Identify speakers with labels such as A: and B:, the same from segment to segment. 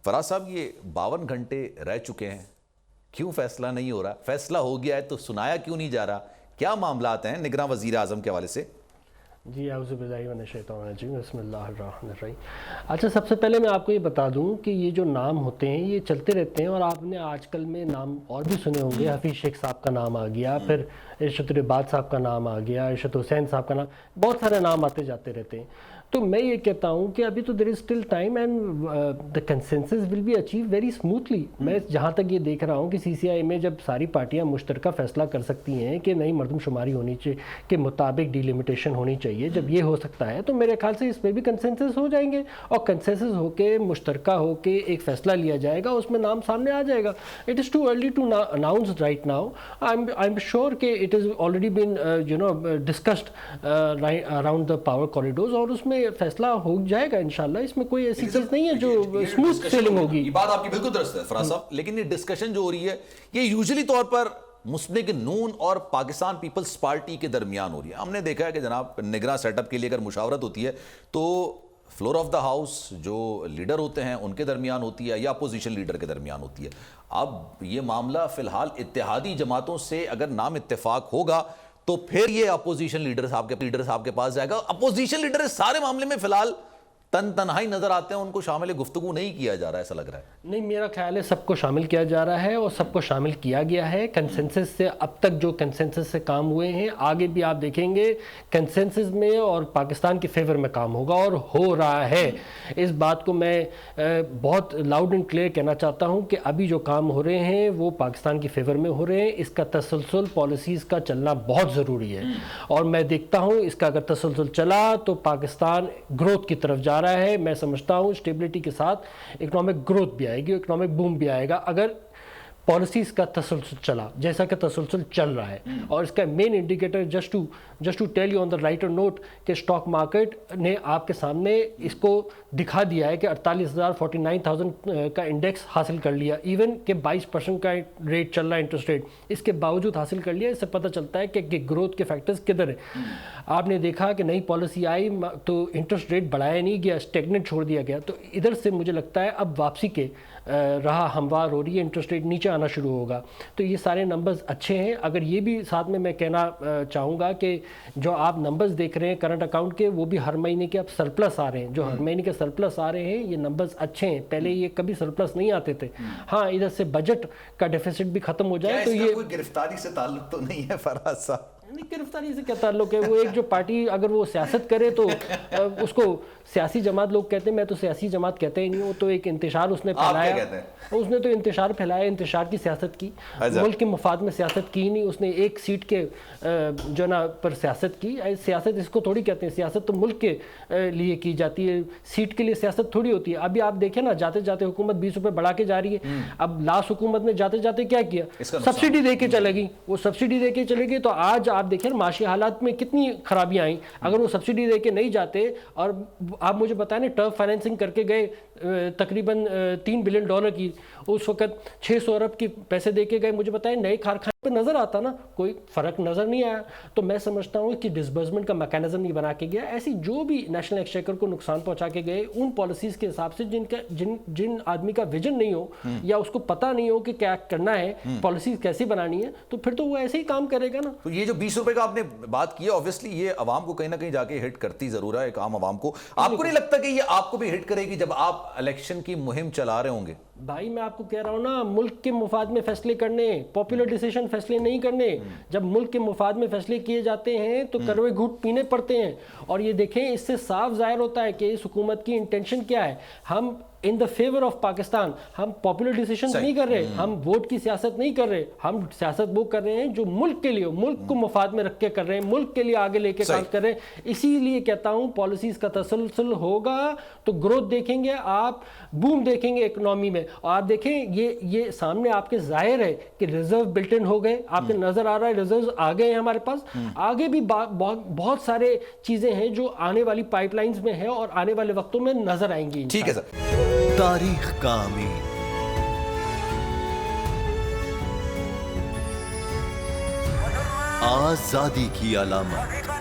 A: فراز صاحب یہ 52 گھنٹے رہ چکے ہیں, کیوں فیصلہ نہیں ہو رہا؟ فیصلہ ہو گیا ہے تو سنایا کیوں نہیں جا رہا؟ کیا معاملات ہیں نگراں وزیر اعظم کے حوالے سے؟
B: جی اعوذ باللہ من الشیطان الرجیم بسم اللہ الرحمن الرحیم. اچھا, سب سے پہلے میں آپ کو یہ بتا دوں کہ یہ جو نام ہوتے ہیں یہ چلتے رہتے ہیں, اور آپ نے آج کل میں نام اور بھی سنے ہوں گے. حفیظ شیخ صاحب کا نام آ گیا, پھر ارشد العباد صاحب کا نام آ گیا, ارشد حسین صاحب کا نام, بہت سارے نام آتے جاتے رہتے ہیں. تو میں یہ کہتا ہوں کہ ابھی تو there is still time and the consensus will be achieved very smoothly. میں جہاں تک یہ دیکھ رہا ہوں کہ سی سی آئی میں جب ساری پارٹیاں مشترکہ فیصلہ کر سکتی ہیں کہ نئی مردم شماری ہونی چاہیے کے مطابق ڈیلیمیٹیشن ہونی چاہیے, جب یہ ہو سکتا ہے تو میرے خیال سے اس پہ بھی کنسنسس ہو جائیں گے, اور کنسنسس ہو کے مشترکہ ہو کے ایک فیصلہ لیا جائے گا, اس میں نام سامنے آ جائے گا. It is too early to announce right now. I'm sure کہ it has already been discussed around the power corridors, اور اس میں فیصلہ ہو جائے گا انشاءاللہ. اس میں کوئی ایسی چیز نہیں ہے جو اسموتھ سیلنگ ہوگی.
A: یہ بات آپ کی بالکل درست ہے فراز صاحب, لیکن یہ ڈسکشن جو ہو رہی ہے یہ یوزلی طور پر مسلم نون اور پاکستان پیپلز پارٹی کے درمیان ہو رہی ہے. ہم نے دیکھا ہے کہ جناب نگراں سیٹ اپ کے لیے اگر مشاورت ہوتی ہے تو فلور آف دا ہاؤس جو لیڈر ہوتے ہیں ان کے درمیان ہوتی ہے یا اپوزیشن لیڈر کے درمیان ہوتی ہے. اب یہ معاملہ فی الحال اتحادی جماعتوں سے اگر نام اتفاق ہوگا تو پھر یہ اپوزیشن لیڈر صاحب کے پاس جائے گا. اپوزیشن لیڈر اس سارے معاملے میں فی الحال تنہائی نظر آتے ہیں, ان کو شامل گفتگو نہیں کیا جا رہا, ایسا لگ رہا ہے.
B: نہیں, میرا خیال ہے سب کو شامل کیا جا رہا ہے, اور سب کو شامل کیا گیا ہے. کنسنسس سے اب تک جو کنسنسس سے کام ہوئے ہیں, آگے بھی آپ دیکھیں گے کنسنسس میں اور پاکستان کے فیور میں کام ہوگا, اور ہو رہا ہے. اس بات کو میں بہت لاؤڈ اینڈ کلیئر کہنا چاہتا ہوں کہ ابھی جو کام ہو رہے ہیں وہ پاکستان کے فیور میں ہو رہے ہیں. اس کا تسلسل پالیسیز کا چلنا بہت ضروری ہے, اور میں دیکھتا ہوں اس کا اگر تسلسل چلا تو پاکستان گروتھ کی طرف جا رہا ہے. میں سمجھتا ہوں اسٹیبلٹی کے ساتھ اکنامک گروتھ بھی آئے گی, اکنامک بوم بھی آئے گا اگر پالیسیز کا تسلسل چلا جیسا کہ تسلسل چل رہا ہے. اور اس کا main indicator just to tell you on the writer note کہ اسٹاک مارکیٹ نے آپ کے سامنے اس کو دکھا دیا ہے کہ 48,000 کا انڈیکس حاصل کر لیا, ایون کہ 22% کا ریٹ چل رہا ہے انٹرسٹ ریٹ, اس کے باوجود حاصل کر لیا. اس سے پتہ چلتا ہے کہ گروتھ کے فیکٹرز کدھر ہیں. آپ نے دیکھا کہ نئی پالیسی آئی تو انٹرسٹ ریٹ بڑھایا نہیں گیا, اسٹیگنٹ چھوڑ دیا گیا. تو ادھر سے مجھے لگتا ہے اب واپسی کے راہ ہموار ہو رہی ہے, انٹرسٹ ریٹ نیچے آنا شروع ہوگا. تو یہ سارے نمبرز اچھے ہیں. اگر یہ بھی ساتھ میں کہنا چاہوں گا کہ جو آپ نمبرز دیکھ رہے ہیں کرنٹ اکاؤنٹ کے, وہ بھی ہر مہینے کے اب سرپلس آ رہے ہیں. جو ہر مہینے کے سرپلس آ رہے ہیں یہ نمبرز اچھے ہیں. پہلے یہ کبھی سرپلس نہیں آتے تھے. ہاں, ادھر سے بجٹ کا ڈیفیسٹ بھی ختم ہو جائے تو یہ
A: کوئی گرفتاری سے تعلق تو نہیں ہے فراز صاحب؟
B: نہیں, گرفتاری سے کیا تعلق ہے. وہ ایک جو پارٹی اگر وہ سیاست کرے تو اس کو سیاسی جماعت لوگ کہتے ہیں, میں تو سیاسی جماعت کہتے ہی نہیں. وہ تو ایک انتشار اس نے پھیلایا, اس نے تو انتشار پھیلایا, انتشار کی سیاست کی, ملک کے مفاد میں سیاست کی نہیں. اس نے ایک سیٹ کے جو نا پر سیاست کی. سیاست اس کو تھوڑی کہتے ہیں, سیاست تو ملک کے لیے کی جاتی ہے, سیٹ کے لیے سیاست تھوڑی ہوتی ہے. ابھی آپ دیکھیں نا, جاتے جاتے حکومت 20 روپے بڑھا کے جا رہی ہے. اب لاسٹ حکومت نے جاتے جاتے کیا کیا, سبسڈی دے کے چلے گی. وہ سبسڈی دے کے چلے گی تو آج آپ دیکھیں معاشی حالات میں کتنی خرابیاں آئیں. اگر وہ سبسڈی دے کے نہیں جاتے, اور آپ مجھے بتائیں نا ٹرف فائنینسنگ کر کے گئے تقریباً $3 بلین کی, اس وقت 600 ارب کی پیسے دے کے گئے, مجھے بتائیں نئے کارخانے پہ نظر آتا نا, کوئی فرق نظر نہیں آیا. تو میں سمجھتا ہوں کہ ڈسبرسمنٹ کا میکانزم نہیں بنا کے گیا. ایسی جو بھی نیشنل ایکسچیکر کو نقصان پہنچا کے گئے ان پالیسیز کے حساب سے جن آدمی کا ویژن نہیں ہو یا اس کو پتہ نہیں ہو کہ کیا کرنا ہے, پالیسیز کیسی بنانی ہے, تو پھر تو وہ ایسے ہی کام کرے گا نا.
A: تو یہ جو 20 روپے کا آپ نے بات کی ہے, obviously یہ عوام کو کہیں نہ کہیں جا کے ہٹ کرتی ضرور ہے, ایک عام عوام کو. آپ کو نہیں لگتا کہ یہ آپ کو بھی ہٹ کرے گی جب آپ الیکشن کی مہم چلا رہے ہوں گے؟
B: بھائی میں آپ کو کہہ رہا ہوں نا, ملک کے مفاد میں فیصلے کرنے, پاپولر ڈیسیشن فیصلے نہیں کرنے. جب ملک کے مفاد میں فیصلے کیے جاتے ہیں تو کروے گھونٹ پینے پڑتے ہیں. اور یہ دیکھیں, اس سے صاف ظاہر ہوتا ہے کہ اس حکومت کی انٹینشن کیا ہے. ہم ان دا فیور آف پاکستان, ہم پاپولر ڈیسیشن نہیں کر رہے, ہم ووٹ کی سیاست نہیں کر رہے, ہم سیاست وہ کر رہے ہیں جو ملک کے لیے, ملک کو مفاد میں رکھ کے کر رہے ہیں, ملک کے لیے آگے لے کے کام کر رہے ہیں. اسی لیے کہتا ہوں پالیسیز کا تسلسل ہوگا تو گروتھ دیکھیں گے آپ, بوم دیکھیں گے اکنامی میں. اور آپ دیکھیں یہ سامنے آپ کے ظاہر ہے کہ ریزرو بلٹ ان ہو گئے, آپ کے نظر آ رہا ہے ریزروز آ گئے ہیں ہمارے پاس. آگے بھی بہت سارے چیزیں ہیں جو آنے والی پائپ لائنز میں ہیں اور آنے والے وقتوں میں نظر آئیں گی.
A: ٹھیک ہے سر.
C: تاریخ کا امین, آزادی کی علامت,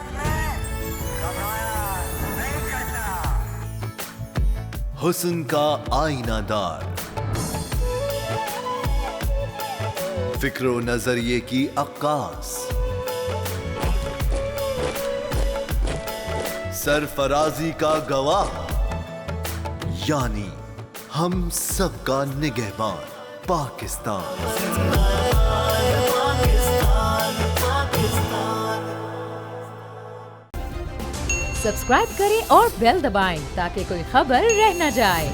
C: حسن کا آئینہ دار، فکر و نظریے کی عکاس، سرفرازی کا گواہ، یعنی ہم سب کا نگہبان پاکستان۔
D: سبسکرائب کریں اور بیل دبائیں تاکہ کوئی خبر رہ نہ جائے۔